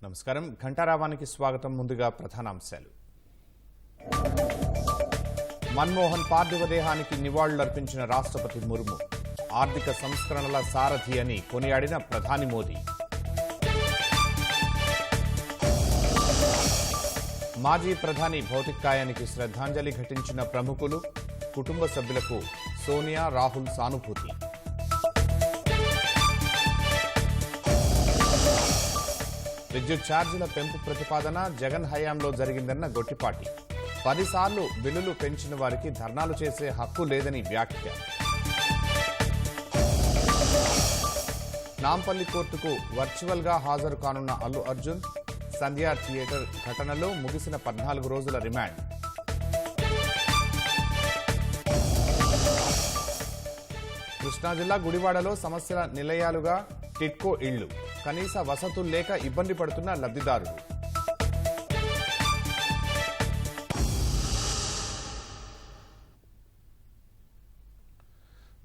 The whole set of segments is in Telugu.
నమస్కారం. ఘంటారావానికి స్వాగతం. ముందుగా ప్రధానాంశాలు. మన్మోహన్ పార్థివ దేహానికి నివాళులర్పించిన రాష్ట్రపతి ముర్ము. ఆర్థిక సంస్కరణల సారథి అని కొనియాడిన ప్రధాని మోదీ. మాజీ ప్రధాని భౌతికాయానికి శ్రద్ధాంజలి ఘటించిన ప్రముఖులు, కుటుంబ సభ్యులకు సోనియా, రాహుల్ సానుభూతి. విద్యుత్ ఛార్జీల పెంపు ప్రతిపాదన జగన్ హయాంలో జరిగిందన్న గొట్టిపాటి. 10 సార్లు బిల్లులు పెంచిన వారికి ధర్నాలు చేసే హక్కు లేదని వ్యాఖ్య. నాంపల్లి కోర్టుకు వర్చువల్ గా హాజరు కానున్న అల్లు అర్జున్. సంధ్యా థియేటర్ ఘటనలో ముగిసిన 14 రోజుల రిమాండ్. కృష్ణా జిల్లా గుడివాడలో సమస్యల నిలయాలుగా టిడ్కో ఇళ్లు. కనీస వసతులు లేక ఇబ్బంది పడుతున్న లబ్ధిదారులు.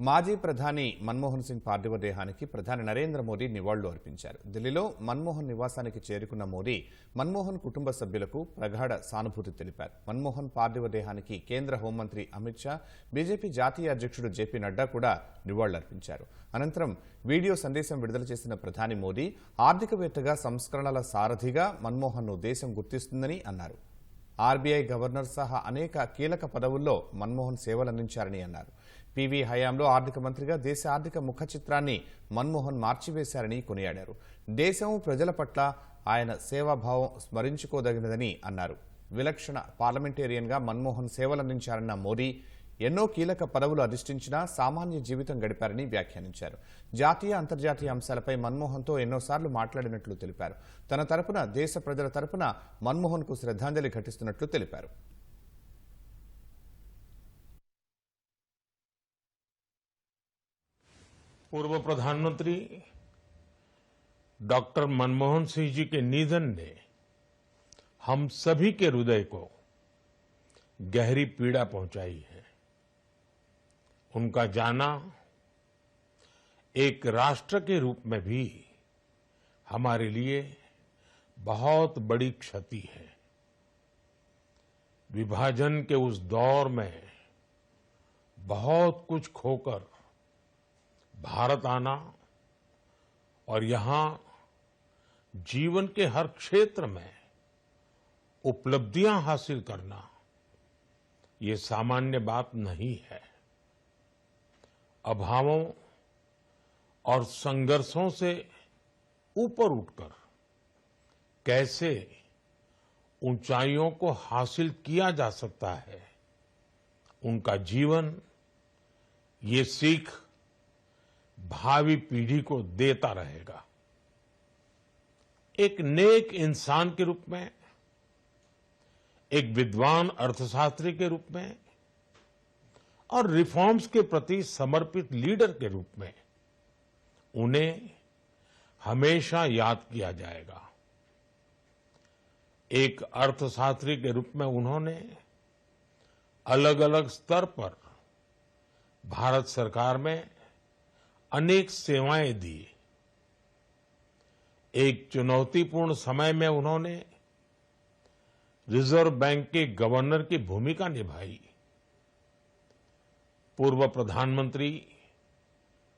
మాజీ ప్రధాని మన్మోహన్ సింగ్ పార్థివ దేహానికి ప్రధాని నరేంద్ర మోదీ నివాళులు అర్పించారు. ఢిల్లీలో మన్మోహన్ నివాసానికి చేరుకున్న మోదీ మన్మోహన్ కుటుంబ సభ్యులకు ప్రగాఢ సానుభూతి తెలిపారు. మన్మోహన్ పార్థివ దేహానికి కేంద్ర హోంమంత్రి అమిత్ షా, బీజేపీ జాతీయ అధ్యక్షుడు జేపీ నడ్డా కూడా నివాళులర్పించారు. అనంతరం వీడియో సందేశం విడుదల చేసిన ప్రధాని మోదీ ఆర్థికవేత్తగా, సంస్కరణల సారథిగా మన్మోహన్ను దేశం గుర్తిస్తుందని అన్నారు. ఆర్బీఐ గవర్నర్ సహా అనేక కీలక పదవుల్లో మన్మోహన్ సేవలందించారని అన్నారు. పీవీ హయాంలో ఆర్థిక మంత్రిగా దేశ ఆర్థిక ముఖ చిత్రాన్ని మన్మోహన్ మార్చివేశారని కొనియాడారు. దేశం, ప్రజల పట్ల ఆయన సేవాభావం స్మరించుకోదగినదని అన్నారు. విలక్షణ పార్లమెంటేరియన్గా మన్మోహన్ సేవలందించారన్న మోదీ ఎన్నో కీలక పదవులు అధిష్ఠించినా సామాన్య జీవితం గడిపారని వ్యాఖ్యానించారు. జాతీయ, అంతర్జాతీయ అంశాలపై మన్మోహన్తో ఎన్నోసార్లు మాట్లాడినట్లు తెలిపారు. తన తరపున, దేశ ప్రజల తరపున మన్మోహన్కు శ్రద్ధాంజలి ఘటిస్తున్నట్లు తెలిపారు. पूर्व प्रधानमंत्री डॉक्टर मनमोहन सिंह जी के निधन ने हम सभी के हृदय को गहरी पीड़ा पहुंचाई है। उनका जाना एक राष्ट्र के रूप में भी हमारे लिए बहुत बड़ी क्षति है। विभाजन के उस दौर में बहुत कुछ खोकर भारत आना और यहां जीवन के हर क्षेत्र में उपलब्धियां हासिल करना ये सामान्य बात नहीं है। अभावों और संघर्षों से ऊपर उठकर कैसे ऊंचाइयों को हासिल किया जा सकता है, उनका जीवन ये सीख भावी पीढ़ी को देता रहेगा। एक नेक इंसान के रूप में, एक विद्वान अर्थशास्त्री के रूप में और रिफॉर्म्स के प्रति समर्पित लीडर के रूप में उन्हें हमेशा याद किया जाएगा। एक अर्थशास्त्री के रूप में उन्होंने अलग अलग स्तर पर भारत सरकार में अनेक सेवाएं दी। एक चुनौतीपूर्ण समय में उन्होंने रिजर्व बैंक के गवर्नर की भूमिका निभाई। पूर्व प्रधानमंत्री,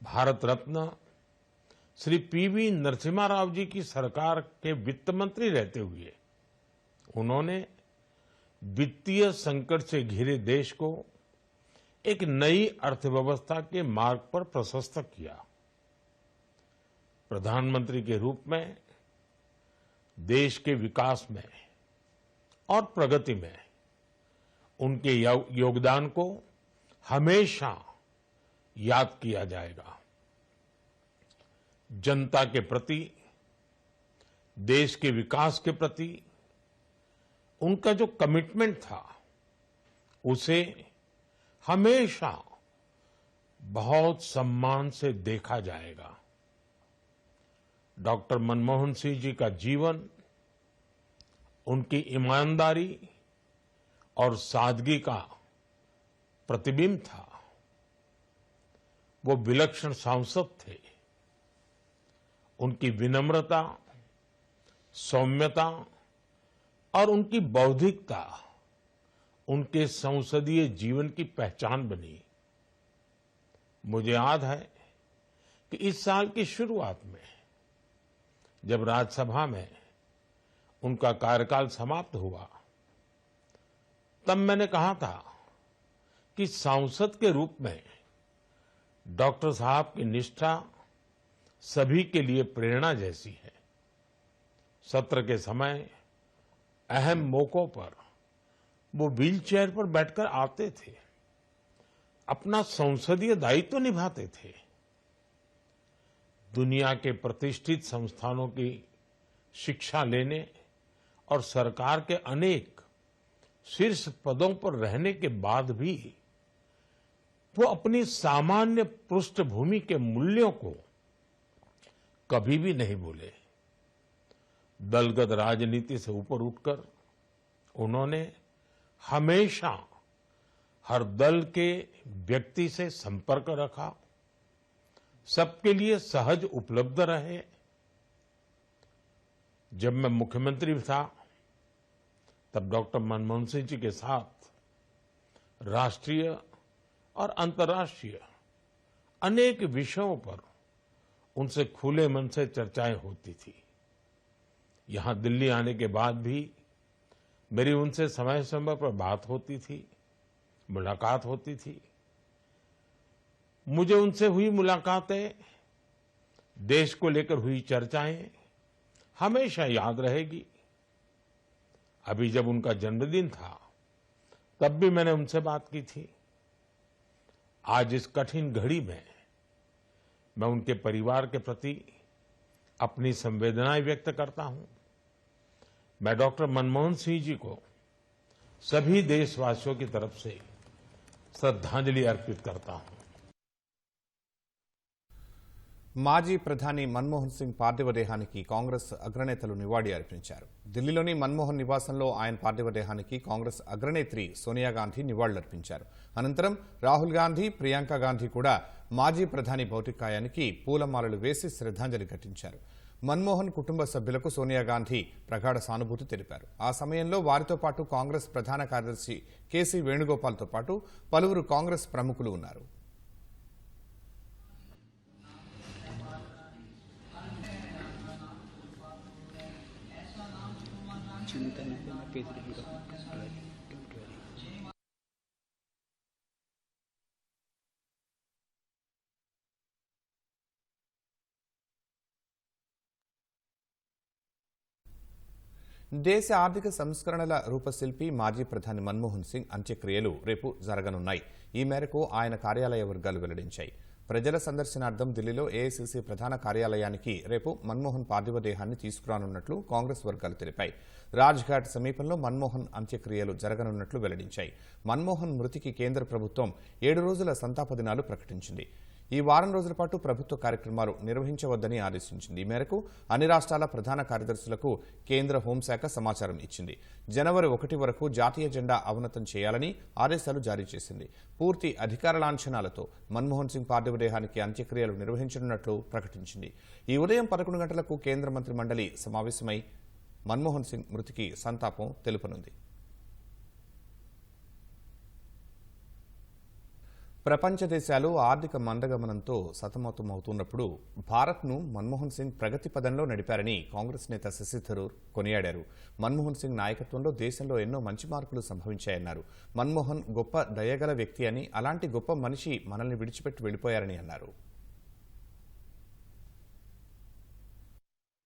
भारत रत्न श्री पीवी नरसिम्हा राव जी की सरकार के वित्त मंत्री रहते हुए उन्होंने वित्तीय संकट से घिरे देश को एक नई अर्थव्यवस्था के मार्ग पर प्रशस्त किया। प्रधानमंत्री के रूप में देश के विकास में और प्रगति में उनके योगदान को हमेशा याद किया जाएगा। जनता के प्रति, देश के विकास के प्रति उनका जो कमिटमेंट था उसे हमेशा बहुत सम्मान से देखा जाएगा। डॉक्टर मनमोहन सिंह जी का जीवन, उनकी ईमानदारी और सादगी का प्रतिबिंब था। वो विलक्षण सांसद थे। उनकी विनम्रता, सौम्यता और उनकी बौद्धिकता उनके संसदीय जीवन की पहचान बनी। मुझे याद है कि इस साल की शुरुआत में जब राज्यसभा में उनका कार्यकाल समाप्त हुआ, तब मैंने कहा था कि सांसद के रूप में डॉक्टर साहब की निष्ठा सभी के लिए प्रेरणा जैसी है। सत्र के समय अहम मौकों पर वो व्हीलचेयर पर बैठकर आते थे, अपना संसदीय दायित्व निभाते थे। दुनिया के प्रतिष्ठित संस्थानों की शिक्षा लेने और सरकार के अनेक शीर्ष पदों पर रहने के बाद भी वो अपनी सामान्य पृष्ठभूमि के मूल्यों को कभी भी नहीं भूले। दलगत राजनीति से ऊपर उठकर उन्होंने हमेशा हर दल के व्यक्ति से संपर्क रखा, सबके लिए सहज उपलब्ध रहे। जब मैं मुख्यमंत्री था तब डॉक्टर मनमोहन सिंह जी के साथ राष्ट्रीय और अंतर्राष्ट्रीय अनेक विषयों पर उनसे खुले मन से चर्चाएं होती थी। यहां दिल्ली आने के बाद भी मेरी उनसे समय समय पर बात होती थी, मुलाकात होती थी। मुझे उनसे हुई मुलाकातें, देश को लेकर हुई चर्चाएं हमेशा याद रहेगी। अभी जब उनका जन्मदिन था तब भी मैंने उनसे बात की थी। आज इस कठिन घड़ी में मैं उनके परिवार के प्रति अपनी संवेदनाएं व्यक्त करता हूं। मैं डॉक्टर मनमोहन सिंह जी को सभी देशवासियों की तरफ से श्रद्धांजलि अर्पित करता हूं। మాజీ ప్రధాని మన్మోహన్ సింగ్ పార్థివ దేహానికి కాంగ్రెస్ అగ్రనేతలు నివాళి అర్పించారు. ఢిల్లీలోని మన్మోహన్ నివాసంలో ఆయన పార్థివ దేహానికి కాంగ్రెస్ అగ్రనేత్రి సోనియా గాంధీ నివాళులర్పించారు. అనంతరం రాహుల్ గాంధీ, ప్రియాంక గాంధీ కూడా మాజీ ప్రధాని భౌతికాయానికి పూలమాలలు వేసి శ్రద్ధాంజలి ఘటించారు. మన్మోహన్ కుటుంబ సభ్యులకు సోనియా గాంధీ ప్రగాఢ సానుభూతి తెలిపారు. ఆ సమయంలో వారితో పాటు కాంగ్రెస్ ప్రధాన కార్యదర్శి కేసీ వేణుగోపాల్తో పాటు పలువురు కాంగ్రెస్ ప్రముఖులు ఉన్నారు. దేశ ఆర్థిక సంస్కరణల రూపశిల్పి మాజీ ప్రధాని మన్మోహన్ సింగ్ అంత్యక్రియలు రేపు జరగనున్నాయి. ఈ మేరకు ఆయన కార్యాలయ వర్గాలు వెల్లడించాయి. ప్రజల సందర్శనార్థం ఢిల్లీలో ఏఐసీసీ ప్రధాన కార్యాలయానికి రేపు మన్మోహన్ పార్థివ దేహాన్ని తీసుకురానున్నట్లు కాంగ్రెస్ వర్గాలు తెలిపాయి. రాజ్ఘాట్ సమీపంలో మన్మోహన్ అంత్యక్రియలు జరగనున్నట్లు వెల్లడించాయి. మన్మోహన్ మృతికి కేంద్ర ప్రభుత్వం 7 రోజుల సంతాప దినాలు ప్రకటించింది. ఈ వారం రోజుల పాటు ప్రభుత్వ కార్యక్రమాలు నిర్వహించవద్దని ఆదేశించింది. ఈ మేరకు అన్ని రాష్ట్రాల ప్రధాన కార్యదర్శులకు కేంద్ర హోంశాఖ సమాచారం ఇచ్చింది. జనవరి 1 వరకు జాతీయ జెండా అవనతం చేయాలని ఆదేశాలు జారీ చేసింది. పూర్తి అధికార లాంఛనాలతో మన్మోహన్ సింగ్ పార్థివ దేహానికి అంత్యక్రియలు నిర్వహించనున్నట్లు ప్రకటించింది. ఈ ఉదయం 11 గంటలకు కేంద్ర మంత్రి మండలి సమావేశమై మన్మోహన్ సింగ్ మృతికి సంతాపం తెలుపనుంది. ప్రపంచ దేశాలు ఆర్థిక మందగమనంతో సతమతమవుతున్నప్పుడు భారత్ను మన్మోహన్ సింగ్ ప్రగతి పదంలో నడిపారని కాంగ్రెస్ నేత శశి థరూర్ కొనియాడారు. మన్మోహన్ సింగ్ నాయకత్వంలో దేశంలో ఎన్నో మంచి మార్పులు సంభవించాయన్నారు. మన్మోహన్ గొప్ప దయగల వ్యక్తి అని, అలాంటి గొప్ప మనిషి మనల్ని విడిచిపెట్టి వెళ్లిపోయారని అన్నారు.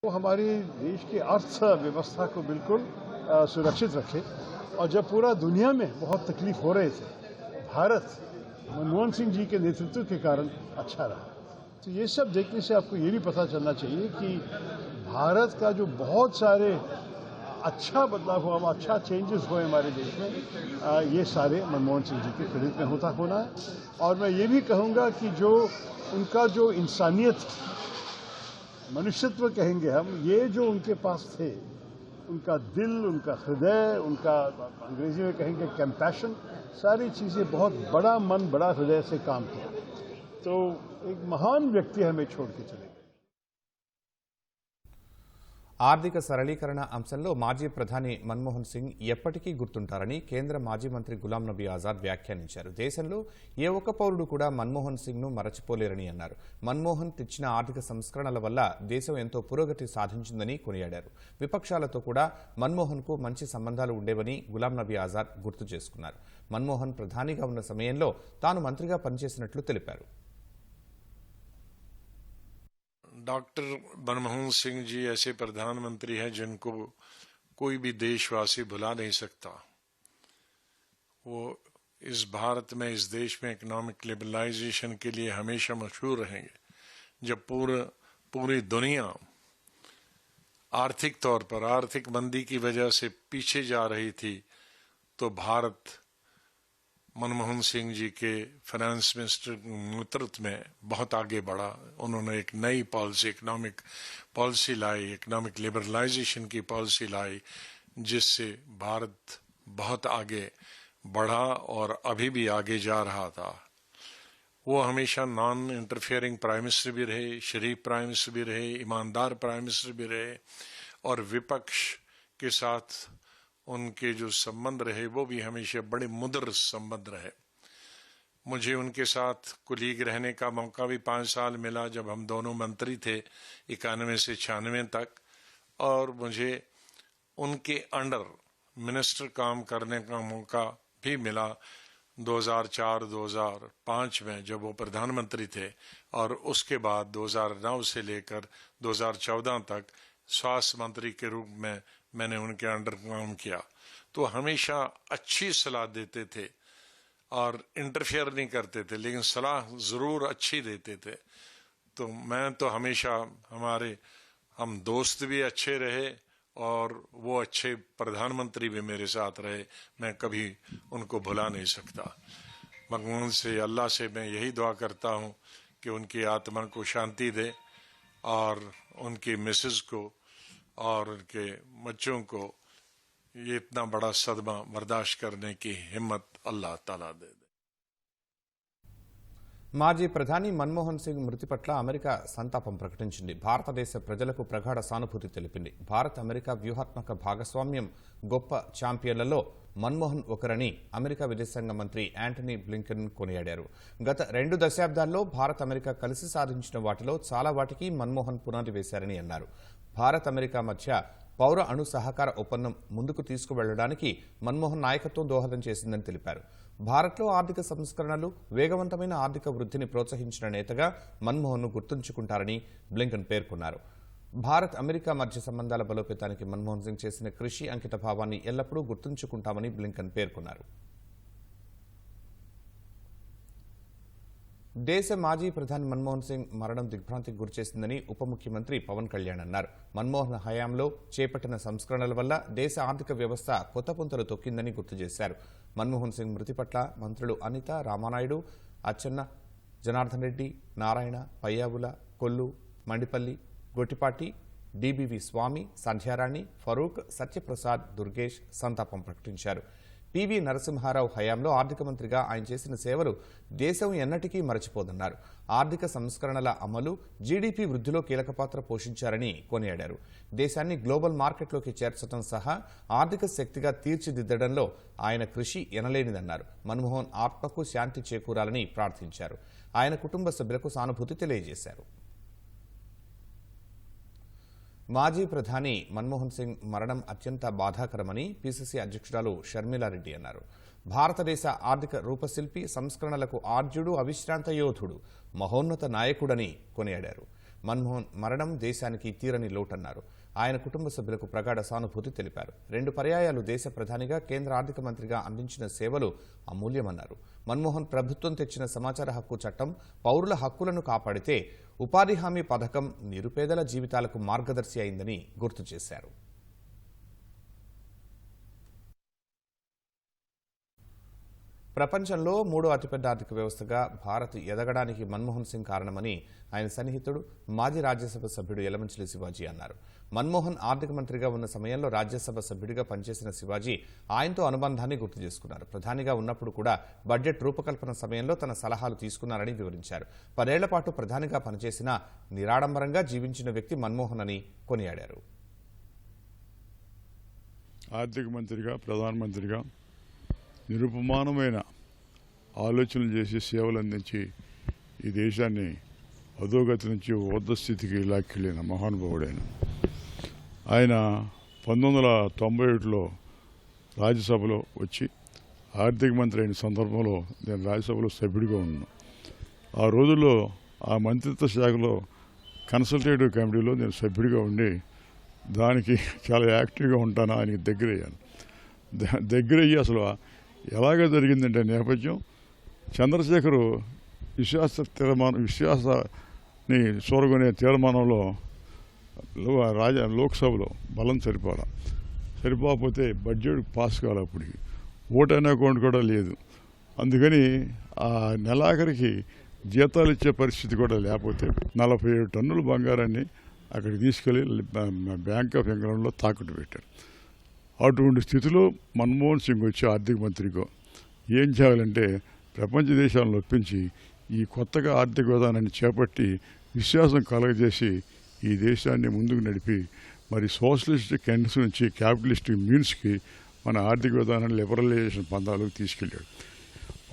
वो हमारी देश की अर्थव्यवस्था को बिल्कुल सुरक्षित रखे और जब पूरा दुनिया में बहुत तकलीफ हो रहे थे, भारत मनमोहन सिंह जी के नेतृत्व के कारण अच्छा रहा। तो ये सब देखने से आपको ये भी पता चलना चाहिए कि भारत का जो बहुत सारे अच्छा बदलाव हुआ, अच्छा चेंजेस हुए हमारे देश में, ये सारे मनमोहन सिंह जी के क्रेडिट में होना है। और मैं ये भी कहूँगा कि जो उनका जो इंसानियत, मनुष्यत्व कहेंगे हम, ये जो उनके पास थे, उनका दिल, उनका हृदय, उनका अंग्रेजी में कहेंगे कंपैशन, सारी चीज़ें बहुत बड़ा मन, बड़ा हृदय से काम किया। तो एक महान व्यक्ति हमें छोड़ के चले गए। ఆర్థిక సరళీకరణ అంశంలో మాజీ ప్రధాని మన్మోహన్ సింగ్ ఎప్పటికీ గుర్తుంటారని కేంద్ర మాజీ మంత్రి గులాం నబీ ఆజాద్ వ్యాఖ్యానించారు. దేశంలో ఏ ఒక్క పౌరుడు కూడా మన్మోహన్ సింగ్ను మరచిపోలేరని అన్నారు. మన్మోహన్ తెచ్చిన ఆర్థిక సంస్కరణల వల్ల దేశం ఎంతో పురోగతి సాధించిందని కొనియాడారు. విపక్షాలతో కూడా మన్మోహన్కు మంచి సంబంధాలు ఉండేవని గులాం నబీ ఆజాద్ గుర్తు చేసుకున్నారు. మన్మోహన్ ప్రధానిగా ఉన్న సమయంలో తాను మంత్రిగా పనిచేసినట్లు తెలిపారు. डॉक्टर मनमोहन सिंह जी ऐसे प्रधानमंत्री हैं जिनको कोई भी देशवासी भुला नहीं सकता। वो इस भारत में, इस देश में इकोनॉमिक लिबरलाइजेशन के लिए हमेशा मशहूर रहेंगे। जब पूरी दुनिया आर्थिक तौर पर आर्थिक मंदी की वजह से पीछे जा रही थी, तो भारत मनमोहन सिंह जी के फाइनेंस मिनिस्टर नेतृत्व में बहुत आगे बढ़ा। उन्होंने एक नई पॉलिसी, इकोनॉमिक पॉलिसी लाई, इकोनॉमिक लिबरलाइजेशन की पॉलिसी लाई, जिससे भारत बहुत आगे बढ़ा और अभी भी आगे जा रहा था। वो हमेशा नॉन इंटरफेयरिंग प्राइम मिनिस्टर भी रहे, शरीफ प्राइम मिनिस्टर भी रहे, ईमानदार प्राइम मिनिस्टर भी रहे, और विपक्ष के साथ उनके जो संबंध रहे वो भी हमेशा बड़े मुद्र संबंध रहे। मुझे उनके साथ कुलीग रहने का मौका भी 5 साल मिला जब हम दोनों मंत्री थे 91 से 96 तक, और मुझे उनके अंडर मिनिस्टर काम करने का मौका भी मिला 2004-2005 में जब वो प्रधानमंत्री थे, और उसके बाद 2009 से लेकर 2014 तक स्वास्थ्य मंत्री के रूप में मैंने उनके अंडर काम किया। तो हमेशा अच्छी सलाह देते थे और इंटरफेयर नहीं करते थे, लेकिन सलाह जरूर अच्छी देते थे। तो मैं तो हमेशा हम दोस्त भी अच्छे रहे और वो अच्छे प्रधानमंत्री भी मेरे साथ रहे। मैं कभी उनको भुला नहीं सकता। भगवान से, अल्लाह से मैं यही दुआ करता हूँ कि उनकी आत्मा को शांति दे, और उनकी मिसेस को और उनके बच्चों को ये इतना बड़ा सदमा बर्दाश्त करने की हिम्मत अल्लाह ताला दे। మాజీ ప్రధాని మన్మోహన్ సింగ్ మృతి పట్ల అమెరికా సంతాపం ప్రకటించింది. భారతదేశ ప్రజలకు ప్రగాఢ సానుభూతి తెలిపింది. భారత్ అమెరికా వ్యూహాత్మక భాగస్వామ్యం గొప్ప ఛాంపియన్లలో మన్మోహన్ ఒకరని అమెరికా విదేశాంగ మంత్రి యాంటనీ బ్లింకెన్ కొనియాడారు. గత 2 దశాబ్దాల్లో భారత్ అమెరికా కలిసి సాధించిన వాటిలో చాలా వాటికి మన్మోహన్ పునాది వేశారని అన్నారు. భారత్ అమెరికా మధ్య పౌర అణు సహకార ఒప్పందం ముందుకు తీసుకువెళ్లడానికి మన్మోహన్ నాయకత్వం దోహదం చేసిందని తెలిపారు. భారత్లో ఆర్థిక సంస్కరణలు, వేగవంతమైన ఆర్థిక వృద్ధిని ప్రోత్సహించిన నేతగా మన్మోహన్ను గుర్తుంచుకుంటారని బ్లింకెన్ పేర్కొన్నారు. భారత్ అమెరికా మధ్య సంబంధాల బలోపేతానికి మన్మోహన్ సింగ్ చేసిన కృషి, అంకిత భావాన్ని ఎల్లప్పుడూ గుర్తుంచుకుంటామని బ్లింకెన్ పేర్కొన్నారు. దేశ మాజీ ప్రధాని మన్మోహన్ సింగ్ మరణం దిగ్భ్రాంతికి గురిచేసిందని ఉప ముఖ్యమంత్రి పవన్ కళ్యాణ్ అన్నారు. మన్మోహన్ హయాంలో చేపట్టిన సంస్కరణల వల్ల దేశ ఆర్థిక వ్యవస్థ కొత్త పుంతలు తొక్కిందని గుర్తు చేశారు. మన్మోహన్ సింగ్ మృతి పట్ల మంత్రులు అనిత, రామానాయుడు, అచ్చెన్న, జనార్దన్ రెడ్డి, నారాయణ, పయ్యావుల, కొల్లు, మండిపల్లి, గొట్టిపాటి, డిబివి స్వామి, సంధ్యారాణి, ఫరూక్, సత్యప్రసాద్, దుర్గేష్ సంతాపం ప్రకటించారు. పివి నరసింహారావు హయాంలో ఆర్థిక మంత్రిగా ఆయన చేసిన సేవలు దేశం ఎన్నటికీ మరచిపోదన్నారు. ఆర్థిక సంస్కరణల అమలు, జీడీపీ వృద్ధిలో కీలక పాత్ర పోషించారని కొనియాడారు. దేశాన్ని గ్లోబల్ మార్కెట్లోకి చేర్చడం సహా ఆర్థిక శక్తిగా తీర్చిదిద్దడంలో ఆయన కృషి ఎనలేనిదన్నారు. మన్మోహన్ ఆత్మకు శాంతి చేకూరాలని ప్రార్థించారు. ఆయన కుటుంబ సభ్యులకు సానుభూతి తెలియజేశారు. మాజీ ప్రధాని మన్మోహన్ సింగ్ మరణం అత్యంత బాధాకరమని పిసిసి అధ్యక్షురాలు షర్మిలారెడ్డి అన్నారు. భారతదేశ ఆర్థిక రూపశిల్పి, సంస్కరణలకు ఆర్జుడు, అవిశ్రాంత యోధుడు, మహోన్నత నాయకుడని కొనియాడారు. మన్మోహన్ మరణం దేశానికి తీరని లోటన్నారు. ఆయన కుటుంబ సభ్యులకు ప్రగాఢ సానుభూతి తెలిపారు. 2 పర్యాయాలు దేశ ప్రధానిగా, కేంద్ర ఆర్థిక మంత్రిగా అందించిన సేవలు అమూల్యమన్నారు. మన్మోహన్ ప్రభుత్వం తెచ్చిన సమాచార హక్కు చట్టం పౌరుల హక్కులను కాపాడితే, ఉపాధి హామీ పథకం నిరుపేదల జీవితాలకు మార్గదర్శి అయిందని గుర్తు చేశారు. ప్రపంచంలో మూడో అతిపెద్ద ఆర్థిక వ్యవస్థగా భారత్ ఎదగడానికి మన్మోహన్ సింగ్ కారణమని ఆయన సన్నిహితుడు మాజీ రాజ్యసభ సభ్యుడు యలమంచిలి శివాజీ అన్నారు. మన్మోహన్ ఆర్థిక మంత్రిగా ఉన్న సమయంలో రాజ్యసభ సభ్యుడిగా పనిచేసిన శివాజీ ఆయనతో అనుబంధాన్ని గుర్తు చేసుకున్నారు. ప్రధానిగా ఉన్నప్పుడు కూడా బడ్జెట్ రూపకల్పన సమయంలో తన సలహాలు తీసుకున్నారని వివరించారు. 10 ఏళ్ల పాటు ప్రధానిగా పనిచేసిన నిరాడంబరంగా జీవించిన వ్యక్తి మన్మోహన్ అని కొనియాడారు. ఆర్థిక మంత్రిగా, ప్రధానమంత్రిగా నిరుపమానమైన ఆలోచనలు చేసి సేవలు అందించి ఈ దేశాన్ని అధోగతి నుంచి ఊర్ధస్థితికి లాక్కెళ్ళిన మహానుభావుడైన ఆయన 1991లో రాజ్యసభలో వచ్చి ఆర్థిక మంత్రి అయిన సందర్భంలో నేను రాజ్యసభలో సభ్యుడిగా ఉన్నాను. ఆ రోజుల్లో ఆ మంత్రిత్వ శాఖలో కన్సల్టేటివ్ కమిటీలో నేను సభ్యుడిగా ఉండి దానికి చాలా యాక్టివ్గా ఉంటాను. ఆయనకి దగ్గరయ్యాను. దగ్గరయ్యి అసలు ఎలాగ జరిగిందంటే నేపథ్యం చంద్రశేఖరు విశ్వాసాన్ని చూరగొనే తీర్మానంలో లోక్సభలో బలం సరిపోకపోతే బడ్జెట్ పాస్ కావాలి. అప్పటికి ఓట్ అనే అకౌంట్ కూడా లేదు. అందుకని ఆ నెలాఖరికి జీతాలు ఇచ్చే పరిస్థితి కూడా లేకపోతే 47 టన్నుల బంగారాన్ని అక్కడికి తీసుకెళ్లి బ్యాంక్ ఆఫ్ ఇంగ్లాండ్లో తాకట్టు పెట్టారు. అటువంటి స్థితిలో మన్మోహన్ సింగ్ వచ్చి ఆర్థిక మంత్రిగా ఏం చేయాలంటే ప్రపంచ దేశాలను ఒప్పించి ఈ కొత్తగా ఆర్థిక విధానాన్ని చేపట్టి విశ్వాసం కలగజేసి ఈ దేశాన్ని ముందుకు నడిపి మరి సోషలిస్టిక్ ఎండ్స్ నుంచి క్యాపిటలిస్టిక్ మీన్స్కి మన ఆర్థిక విధానాన్ని లిబరలైజేషన్ పందాలకు తీసుకెళ్ళాడు.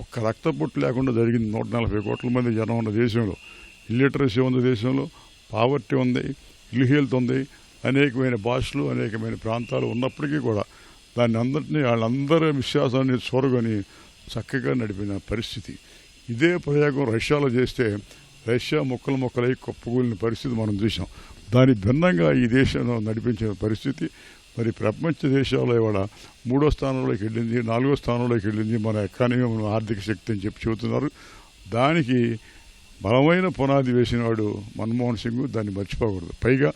ఒక్క రక్తపొట్టు లేకుండా జరిగింది. 140 కోట్ల మంది జనం ఉన్న దేశంలో ఇల్లిటరసీ ఉంది, దేశంలో పావర్టీ ఉంది, ఇల్ హెల్త్ ఉంది, అనేకమైన భాషలు అనేకమైన ప్రాంతాలు ఉన్నప్పటికీ కూడా దాన్ని అందరినీ వాళ్ళందరి విశ్వాసాన్ని చూరగొని చక్కగా నడిపిన పరిస్థితి. ఇదే ప్రయోగం రష్యాలో చేస్తే రష్యా ముక్కలై కుప్పకూలిన పరిస్థితి మనం చూసాం. దాని భిన్నంగా ఈ దేశంలో నడిపించిన పరిస్థితి మరి ప్రపంచ దేశాల్లో ఇవాళ 3వ స్థానంలోకి వెళ్ళింది, 4వ స్థానంలోకి వెళ్ళింది మన ఎకానమీ, మన ఆర్థిక శక్తి అని చెప్పి చెబుతున్నారు. దానికి బలమైన పునాది వేసినవాడు మన్మోహన్ సింగ్. దాన్ని మర్చిపోకూడదు. పైగా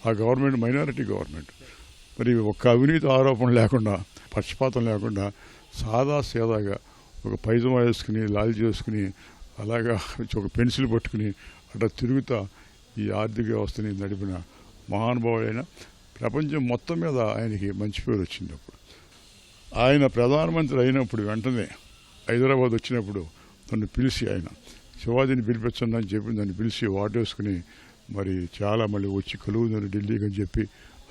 ఆ గవర్నమెంట్ మైనారిటీ గవర్నమెంట్. మరి ఒక్క అవినీతి ఆరోపణ లేకుండా, పక్షపాతం లేకుండా సాదా సీదాగా ఒక పైజమా వేసుకుని లాలి చేసుకుని అలాగా ఒక పెన్సిల్ పట్టుకుని అట్లా తిరుగుతా ఈ ఆర్థిక వ్యవస్థని నడిపిన మహానుభావుడైన ప్రపంచం మొత్తం మీద ఆయనకి మంచి పేరు వచ్చింది. అప్పుడు ఆయన ప్రధానమంత్రి అయినప్పుడు వెంటనే హైదరాబాద్ వచ్చినప్పుడు నన్ను పిలిచి ఆయన శివాజీని పిలిపించండి అని చెప్పి నన్ను పిలిచి వాటేసుకుని మరి చాలా మళ్ళీ వచ్చి కలుగుతుంది ఢిల్లీకి అని చెప్పి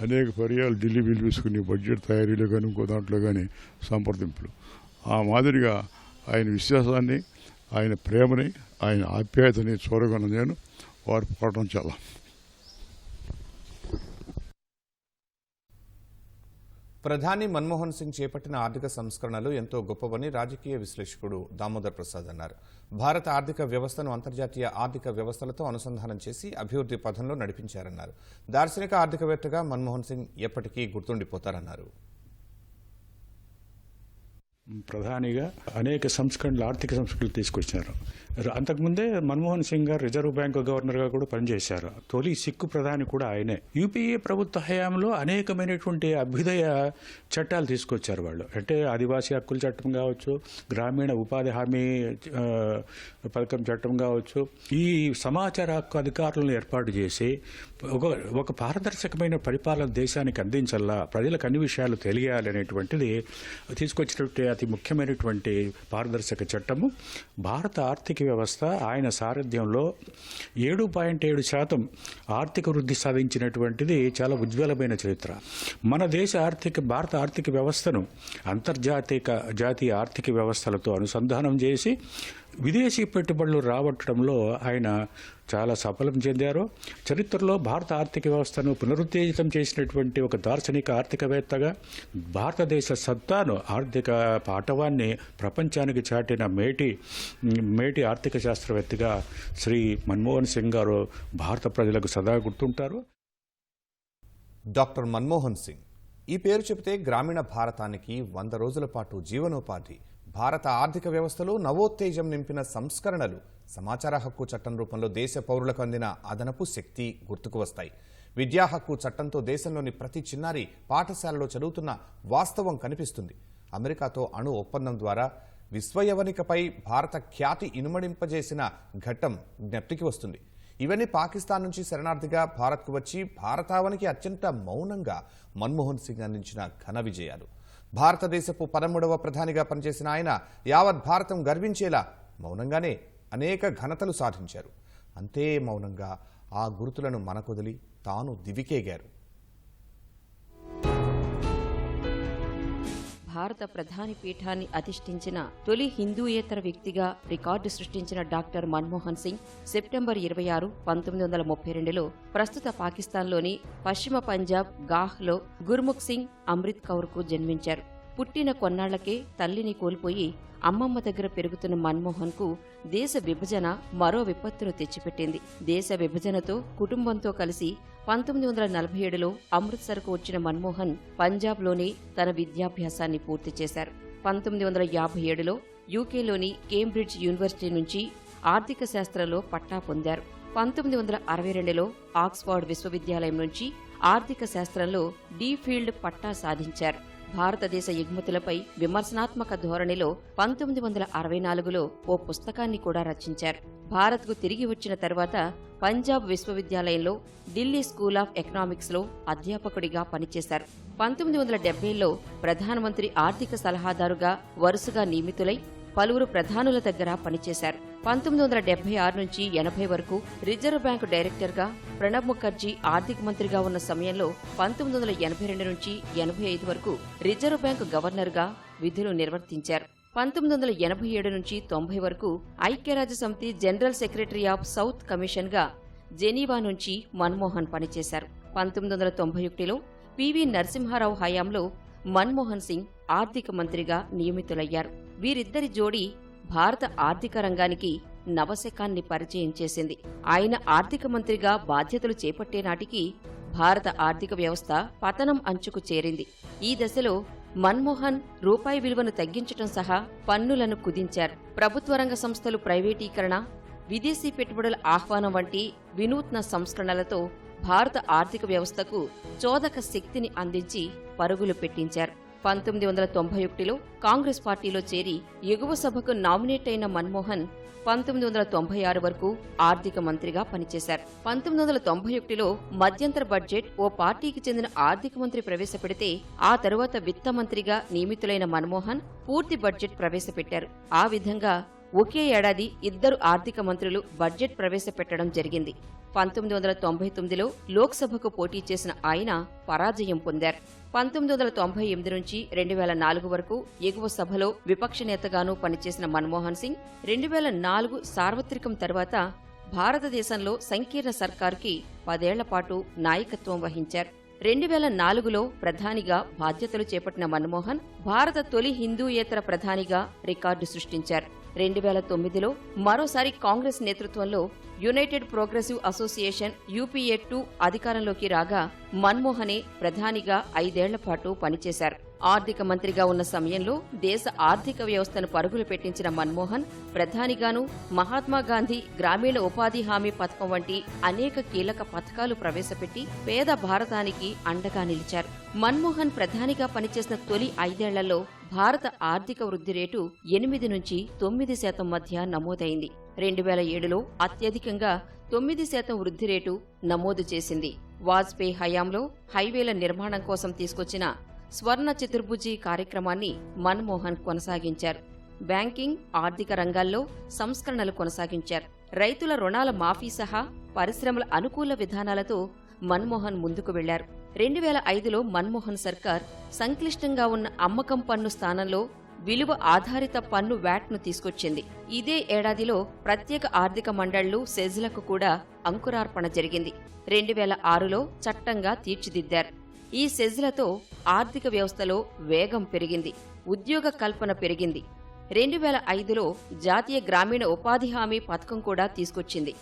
అనేక పర్యాలు ఢిల్లీ పిలిపించుకుని బడ్జెట్ తయారీలో కానీ ఇంకో దాంట్లో కానీ సంప్రదింపులు. ఆ మాదిరిగా ఆయన విశ్వాసాన్ని, ఆయన ప్రేమని, ఆయన ఆప్యాయతని చూరగొన్న నేను వారు పోవడం చాలా. ప్రధాని మన్మోహన్ సింగ్ చేపట్టిన ఆర్థిక సంస్కరణలు ఎంతో గొప్పవని రాజకీయ విశ్లేషకుడు దామోదర్ ప్రసాద్ అన్నారు. భారత ఆర్థిక వ్యవస్థను అంతర్జాతీయ ఆర్థిక వ్యవస్థలతో అనుసంధానం చేసి అభివృద్ధి పథంలో నడిపించారన్నారు. దార్శనిక ఆర్థికవేత్తగా మన్మోహన్ సింగ్ ఎప్పటికీ గుర్తుండిపోతారన్నారు. ప్రధానిగా అనేక సంస్కరణలు, ఆర్థిక సంస్కరణలు తీసుకొచ్చారు. అంతకుముందే మన్మోహన్ సింగ్ గారు రిజర్వ్ బ్యాంకు గవర్నర్గా కూడా పనిచేశారు. తొలి సిక్కు ప్రధాని కూడా ఆయనే. యూపీఏ ప్రభుత్వ హయాంలో అనేకమైనటువంటి అభ్యుదయ చట్టాలు తీసుకొచ్చారు వాళ్ళు. అంటే ఆదివాసీ హక్కుల చట్టం కావచ్చు, గ్రామీణ ఉపాధి హామీ పథకం చట్టం కావచ్చు, ఈ సమాచార హక్కు అధికారులను ఏర్పాటు చేసి ఒక పారదర్శకమైన పరిపాలన దేశానికి అందించాలా, ప్రజలకు అన్ని విషయాలు తెలియాలి అనేటువంటిది తీసుకొచ్చినటువంటి అతి ముఖ్యమైనటువంటి పారదర్శక చట్టము. భారత ఆర్థిక వ్యవస్థ ఆయన సారథ్యంలో 7.7% ఆర్థిక వృద్ధి సాధించినటువంటిది చాలా ఉజ్వలమైన చరిత్ర. మన దేశ భారత ఆర్థిక వ్యవస్థను జాతీయ ఆర్థిక వ్యవస్థలతో అనుసంధానం చేసి విదేశీ పెట్టుబడులు రాబట్టడంలో ఆయన చాలా సఫలం చెందారు. చరిత్రలో భారత ఆర్థిక వ్యవస్థను పునరుత్తేజితం చేసినటువంటి ఒక దార్శనిక ఆర్థికవేత్తగా, భారతదేశ సత్తాను, ఆర్థిక పాఠవాన్ని ప్రపంచానికి చాటిన మేటి ఆర్థిక శాస్త్రవేత్తగా శ్రీ మన్మోహన్ సింగ్ గారు భారత ప్రజలకు సదా గుర్తుంటారు. డాక్టర్ మన్మోహన్ సింగ్ ఈ పేరు చెబితే గ్రామీణ భారతానికి 100 రోజుల పాటు జీవనోపాధి, భారత ఆర్థిక వ్యవస్థలో నవోత్తేజం నింపిన సంస్కరణలు, సమాచార హక్కు చట్టం రూపంలో దేశ పౌరులకు అందిన అదనపు శక్తి గుర్తుకు వస్తాయి. విద్యా హక్కు చట్టంతో దేశంలోని ప్రతి చిన్నారి పాఠశాలలో చదువుతున్న వాస్తవం కనిపిస్తుంది. అమెరికాతో అణు ఒప్పందం ద్వారా విశ్వయవనికపై భారత ఖ్యాతి ఇనుమడింపజేసిన ఘట్టం జ్ఞప్తికి వస్తుంది. ఇవన్నీ పాకిస్తాన్ నుంచి శరణార్థిగా భారత్కు వచ్చి భారతావనికి అత్యంత మౌనంగా మన్మోహన్ సింగ్ అందించిన ఘన విజయాలు. భారతదేశపు 13వ ప్రధానిగా పనిచేసిన ఆయన యావత్ భారతం గర్వించేలా మౌనంగానే అనేక ఘనతలు సాధించారు. అంతే మౌనంగా ఆ గుర్తులను మనకొదిలి తాను దివికేగారు. భారత ప్రధాని పీఠాన్ని అధిష్ఠించిన తొలి హిందూయేతర వ్యక్తిగా రికార్డు సృష్టించిన డాక్టర్ మన్మోహన్ సింగ్ సెప్టెంబర్ 26, 1932లో ప్రస్తుత పాకిస్తాన్లోని పశ్చిమ పంజాబ్ గాహ్లో గుర్ముఖ్ సింగ్ అమృత్ కౌర్కు జన్మించారు. పుట్టిన కొన్నాళ్లకే తల్లిని కోల్పోయి అమ్మమ్మ దగ్గర పెరుగుతున్న మన్మోహన్కు దేశ విభజన మరో విపత్తును తెచ్చిపెట్టింది. దేశ విభజనతో కుటుంబంతో కలిసి 1947లో అమృత్సర్కు వచ్చిన మన్మోహన్ పంజాబ్లోనే తన విద్యాభ్యాసాన్ని పూర్తి చేశారు. 1957లో యూకేలోని కేంబ్రిడ్జ్ యూనివర్సిటీ నుంచి ఆర్థిక శాస్త్రంలో పట్టా పొందారు. 1962లో ఆక్స్ఫర్డ్ విశ్వవిద్యాలయం నుంచి ఆర్థిక శాస్త్రంలో డి ఫీల్డ్ పట్టా సాధించారు. భారతదేశ ఎగుమతులపై విమర్శనాత్మక ధోరణిలో 1964లో ఓ పుస్తకాన్ని కూడా రచించారు. భారత్కు తిరిగి వచ్చిన తర్వాత పంజాబ్ విశ్వవిద్యాలయంలో ఢిల్లీ స్కూల్ ఆఫ్ ఎకనామిక్స్లో అధ్యాపకుడిగా పనిచేశారు. 1970లో ప్రధానమంత్రి ఆర్థిక సలహాదారుగా వరుసగా నియమితులై పలువురు ప్రధానుల దగ్గర పనిచేశారు. 1976 నుంచి 80 వరకు రిజర్వ్ బ్యాంకు డైరెక్టర్గా, ప్రణబ్ ముఖర్జీ ఆర్థిక మంత్రిగా ఉన్న సమయంలో 1982 నుంచి 85 వరకు రిజర్వ్ బ్యాంకు గవర్నర్గా విధులు నిర్వర్తించారు. 1987 నుంచి 90 వరకు ఐక్యరాజ్యసమితి జనరల్ సెక్రటరీ ఆఫ్ సౌత్ కమిషన్గా జెనీవా నుంచి మన్మోహన్ పనిచేశారు. 1991లో పివి నరసింహారావు హయాంలో మన్మోహన్ సింగ్ ఆర్థిక మంత్రిగా నియమితులయ్యారు. వీరిద్దరి జోడీ భారత ఆర్థిక రంగానికి నవశకాన్ని పరిచయం చేసింది. ఆయన ఆర్థిక మంత్రిగా బాధ్యతలు చేపట్టే నాటికి భారత ఆర్థిక వ్యవస్థ పతనం అంచుకు చేరింది. ఈ దశలో మన్మోహన్ రూపాయి విలువను తగ్గించడం సహా పన్నులను కుదించారు. ప్రభుత్వ రంగ సంస్థలు ప్రైవేటీకరణ, విదేశీ పెట్టుబడుల ఆహ్వానం వంటి వినూత్న సంస్కరణలతో భారత ఆర్థిక వ్యవస్థకు చోదక శక్తిని అందించి పరుగులు పెట్టించారు. 1991లో కాంగ్రెస్ పార్టీలో చేరి ఎగువ సభకు నామినేట్ అయిన మన్మోహన్ 1996 వరకు ఆర్థిక మంత్రిగా పనిచేశారు. 1991లో మధ్యంతర బడ్జెట్ ఓ పార్టీకి చెందిన ఆర్థిక మంత్రి ప్రవేశపెడితే ఆ తరువాత విత్త మంత్రిగా నియమితులైన మన్మోహన్ పూర్తి బడ్జెట్ ప్రవేశపెట్టారు. ఆ విధంగా ఒకే ఏడాది ఇద్దరు ఆర్థిక మంత్రులు బడ్జెట్ ప్రవేశపెట్టడం జరిగింది. 1999లో లోక్సభకు పోటీ చేసిన ఆయన పరాజయం పొందారు. 1998 నుంచి 2004 వరకు ఎగువ సభలో విపక్ష నేతగానూ పనిచేసిన మన్మోహన్ సింగ్ 2004 సార్వత్రికం తర్వాత భారతదేశంలో సంకీర్ణ సర్కారుకి 10 ఏళ్ల పాటు నాయకత్వం వహించారు. 2004లో ప్రధానిగా బాధ్యతలు చేపట్టిన మన్మోహన్ భారత తొలి హిందూయేతర ప్రధానిగా రికార్డు సృష్టించారు. 2009లో మరోసారి కాంగ్రెస్ నేతృత్వంలో యునైటెడ్ ప్రోగ్రెసివ్ అసోసియేషన్ UPA-2 అధికారంలోకి రాగా మన్మోహనే ప్రధానిగా 5 ఏళ్ల పాటు పనిచేశారు. ఆర్థిక మంత్రిగా ఉన్న సమయంలో దేశ ఆర్థిక వ్యవస్థను పరుగులు పెట్టించిన మన్మోహన్ ప్రధానిగాను మహాత్మాగాంధీ గ్రామీణ ఉపాధి హామీ పథకం వంటి అనేక కీలక పథకాలు ప్రవేశపెట్టి పేద భారతానికి అండగా నిలిచారు. మన్మోహన్ ప్రధానిగా పనిచేసిన తొలి 5 ఏళ్లలో భారత ఆర్థిక వృద్ధి రేటు 8 నుంచి 9% మధ్య నమోదైంది. 2007లో అత్యధికంగా 9% వృద్ధి రేటు నమోదు చేసింది. వాజ్పేయి హయాంలో హైవేల నిర్మాణం కోసం తీసుకొచ్చిన స్వర్ణ చతుర్భుజి కార్యక్రమాన్ని మన్మోహన్ కొనసాగించారు. బ్యాంకింగ్, ఆర్థిక రంగాల్లో సంస్కరణలు కొనసాగించారు. రైతుల రుణాల మాఫీ సహా పరిశ్రమల అనుకూల విధానాలతో మన్మోహన్ ముందుకు వెళ్లారు. 2005లో మన్మోహన్ సర్కార్ సంక్లిష్టంగా ఉన్న అమ్మకం పన్ను స్థానంలో విలువ ఆధారిత పన్ను వ్యాట్ను తీసుకొచ్చింది. ఇదే ఏడాదిలో ప్రత్యేక ఆర్థిక మండళ్లు సెజ్లకు కూడా అంకురార్పణ జరిగింది. 2006లో చట్టంగా తీర్చిదిద్దారు. ఈ సెజ్లతో ఆర్థిక వ్యవస్థలో వేగం పెరిగింది, ఉద్యోగ కల్పన పెరిగింది. 2005లో జాతీయ గ్రామీణ ఉపాధి హామీ పథకం కూడా తీసుకొచ్చింది.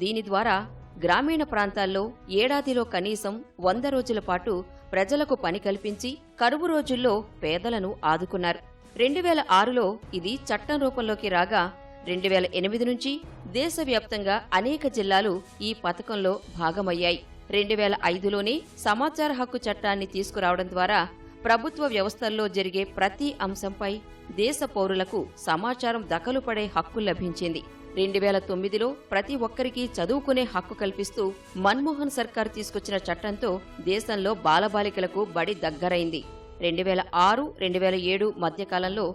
దీని ద్వారా గ్రామీణ ప్రాంతాల్లో ఏడాదిలో కనీసం 100 రోజుల పాటు ప్రజలకు పని కల్పించి కరువు రోజుల్లో పేదలను ఆదుకున్నారు. 2006లో ఇది చట్టం రూపంలోకి రాగా 2008 నుంచి దేశవ్యాప్తంగా అనేక జిల్లాలు ఈ పథకంలో భాగమయ్యాయి. 2005లోనే సమాచార హక్కు చట్టాన్ని తీసుకురావడం ద్వారా ప్రభుత్వ వ్యవస్థల్లో జరిగే ప్రతి అంశంపై దేశ పౌరులకు సమాచారం దఖలు పడే హక్కు లభించింది. 2009లో ప్రతి ఒక్కరికి చదువుకునే హక్కు కల్పిస్తూ మన్మోహన్ సర్కార్ తీసుకొచ్చిన చట్టంతో దేశంలో బాలబాలికలకు బడి దగ్గరైంది. 2006-2007 మధ్యకాలంలో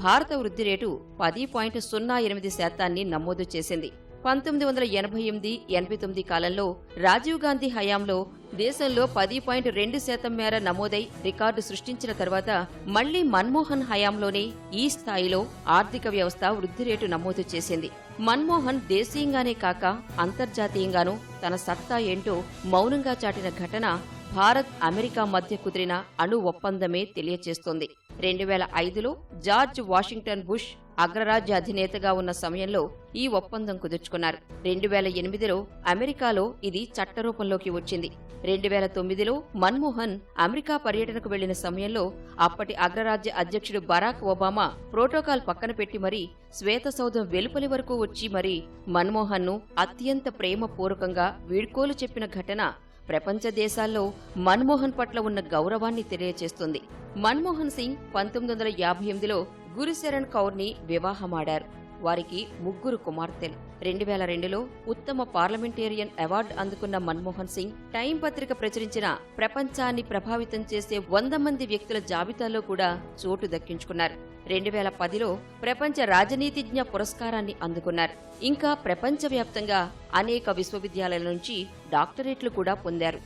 భారత వృద్ధి రేటు 10.08% నమోదు చేసింది. 1988-89 కాలంలో రాజీవ్ గాంధీ హయాంలో దేశంలో 10.2% మేర నమోదై రికార్డు సృష్టించిన తర్వాత మళ్లీ మన్మోహన్ హయాంలోనే ఈ స్థాయిలో ఆర్థిక వ్యవస్థ వృద్ధి రేటు నమోదు చేసింది. మన్మోహన్ దేశీయంగానే కాక అంతర్జాతీయంగానూ తన సత్తా ఏంటో మౌనంగా చాటిన ఘటన భారత్ అమెరికా మధ్య కుదిరిన అణు ఒప్పందమే తెలియచేస్తోంది. 2005లో జార్జ్ వాషింగ్టన్ బుష్ అగ్రరాజ్య అధినేతగా ఉన్న సమయంలో ఈ ఒప్పందం కుదుర్చుకున్నారు. 2008లో అమెరికాలో ఇది చట్టరూపంలోకి వచ్చింది. 2009లో మన్మోహన్ అమెరికా పర్యటనకు వెళ్లిన సమయంలో అప్పటి అగ్రరాజ్య అధ్యక్షుడు బరాక్ ఒబామా ప్రోటోకాల్ పక్కన పెట్టి మరీ శ్వేతసౌధం వెలుపలి వరకు వచ్చి మరీ మన్మోహన్ను అత్యంత ప్రేమపూర్వకంగా వీడ్కోలు చెప్పిన ఘటన ప్రపంచ దేశాల్లో మన్మోహన్ పట్ల ఉన్న గౌరవాన్ని తెలియచేస్తుంది. మన్మోహన్ సింగ్ 1958లో గురుశరణ్ కౌర్ని వివాహమాడారు. వారికి 3 కుమార్తెలు. 2002లో ఉత్తమ పార్లమెంటేరియన్ అవార్డు అందుకున్న మన్మోహన్ సింగ్ టైం పత్రిక ప్రచురించిన ప్రపంచాన్ని ప్రభావితం చేసే 100 మంది వ్యక్తుల జాబితాలో కూడా చోటు దక్కించుకున్నారు. 2010లో ప్రపంచ రాజనీతిజ్ఞ పురస్కారాన్ని అందుకున్నారు. ఇంకా ప్రపంచవ్యాప్తంగా అనేక విశ్వవిద్యాలయాల నుంచి డాక్టరేట్లు కూడా పొందారు.